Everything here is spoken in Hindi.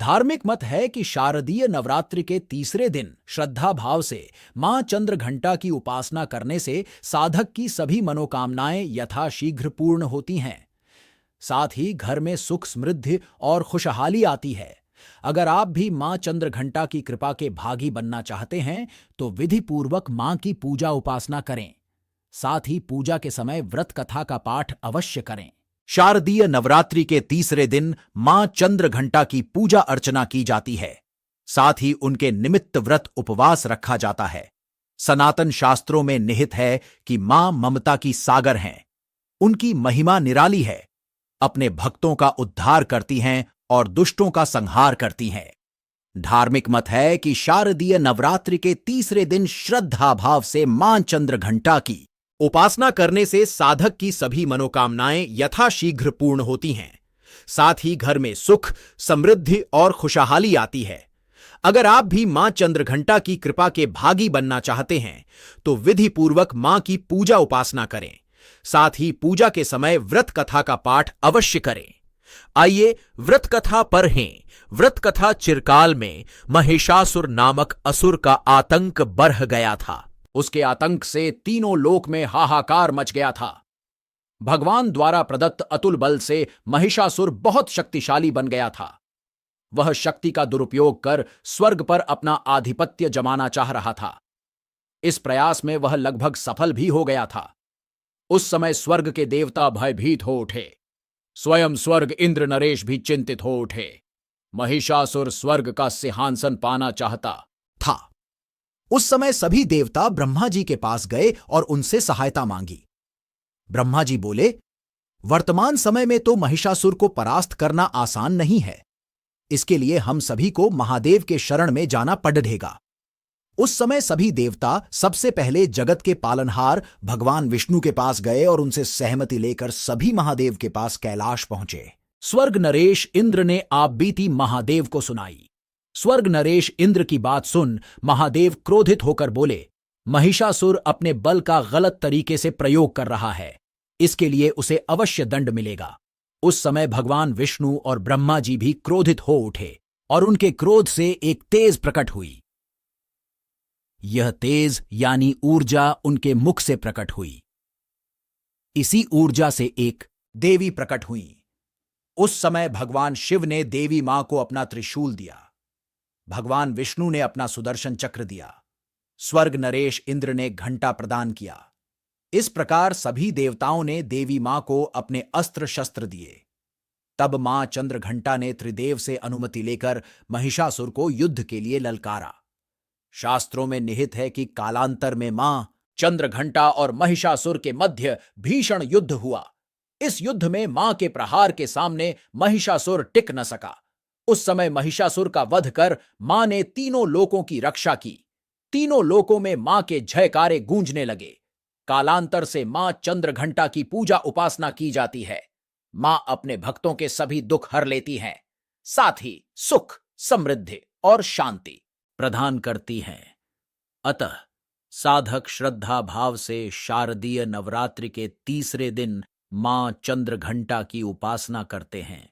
धार्मिक मत है कि शारदीय नवरात्रि के तीसरे दिन श्रद्धा भाव से मां चंद्रघंटा की उपासना करने से साधक की सभी मनोकामनाएं यथाशीघ्र पूर्ण होती हैं। साथ ही घर में सुख समृद्धि और खुशहाली आती है। अगर आप भी मां चंद्रघंटा की कृपा के भागी बनना चाहते हैं तो विधि पूर्वक मां की पूजा उपासना करें। साथ ही पूजा के समय व्रत कथा का पाठ अवश्य करें। शारदीय नवरात्रि के तीसरे दिन मां चंद्रघंटा की पूजा अर्चना की जाती है। साथ ही उनके निमित्त व्रत उपवास रखा जाता है। सनातन शास्त्रों में निहित है कि मां ममता की सागर हैं। उनकी महिमा निराली है। अपने भक्तों का उद्धार करती हैं और दुष्टों का संहार करती हैं। धार्मिक मत है कि शारदीय नवरात्रि के तीसरे दिन श्रद्धा भाव से मां चंद्रघंटा की उपासना करने से साधक की सभी मनोकामनाएं यथाशीघ्र पूर्ण होती हैं। साथ ही घर में सुख, समृद्धि और खुशहाली आती है। अगर आप भी मां चंद्रघंटा की कृपा के भागी बनना चाहते हैं तो विधि पूर्वक मां की पूजा उपासना करें। साथ ही पूजा के समय व्रत कथा का पाठ अवश्य करें। आइए व्रत कथा पढ़ें। व्रत कथा चिरकाल में महिषासुर नामक असुर का आतंक बढ़ गया था। उसके आतंक से तीनों लोक में हाहाकार मच गया था। भगवान द्वारा प्रदत्त अतुल बल से महिषासुर बहुत शक्तिशाली बन गया था। वह शक्ति का दुरुपयोग कर स्वर्ग पर अपना आधिपत्य जमाना चाह रहा था। इस प्रयास में वह लगभग सफल भी हो गया था। उस समय स्वर्ग के देवता भयभीत हो उठे। स्वयं स्वर्ग इंद्र नरेश भी चिंतित हो उठे। महिषासुर स्वर्ग का सिंहासन पाना चाहता था। उस समय सभी देवता ब्रह्मा जी के पास गए और उनसे सहायता मांगी। ब्रह्मा जी बोले, वर्तमान समय में तो महिषासुर को परास्त करना आसान नहीं है। इसके लिए हम सभी को महादेव के शरण में जाना पड़ेगा। उस समय सभी देवता सबसे पहले जगत के पालनहार भगवान विष्णु के पास गए और उनसे सहमति लेकर सभी महादेव के पास कैलाश पहुंचे। स्वर्ग नरेश इंद्र ने आप बीती महादेव को सुनाई। स्वर्ग नरेश इंद्र की बात सुन महादेव क्रोधित होकर बोले, महिषासुर अपने बल का गलत तरीके से प्रयोग कर रहा है। इसके लिए उसे अवश्य दंड मिलेगा। उस समय भगवान विष्णु और ब्रह्मा जी भी क्रोधित हो उठे और उनके क्रोध से एक तेज प्रकट हुई। यह तेज यानी ऊर्जा उनके मुख से प्रकट हुई। इसी ऊर्जा से एक देवी प्रकट हुई। उस समय भगवान शिव ने देवी मां को अपना त्रिशूल दिया। भगवान विष्णु ने अपना सुदर्शन चक्र दिया। स्वर्ग नरेश इंद्र ने घंटा प्रदान किया। इस प्रकार सभी देवताओं ने देवी मां को अपने अस्त्र शस्त्र दिए। तब मां चंद्रघंटा ने त्रिदेव से अनुमति लेकर महिषासुर को युद्ध के लिए ललकारा। शास्त्रों में निहित है कि कालांतर में मां चंद्रघंटा और महिषासुर के मध्य भीषण युद्ध हुआ। इस युद्ध में मां के प्रहार के सामने महिषासुर टिक न सका। उस समय महिषासुर का वध कर मां ने तीनों लोकों की रक्षा की। तीनों लोकों में मां के जयकारे गूंजने लगे। कालांतर से मां चंद्रघंटा की पूजा उपासना की जाती है। मां अपने भक्तों के सभी दुख हर लेती हैं। साथ ही सुख, समृद्धि और शांति प्रदान करती हैं। अतः साधक श्रद्धा भाव से शारदीय नवरात्रि के तीसरे दिन मां चंद्रघंटा की उपासना करते हैं।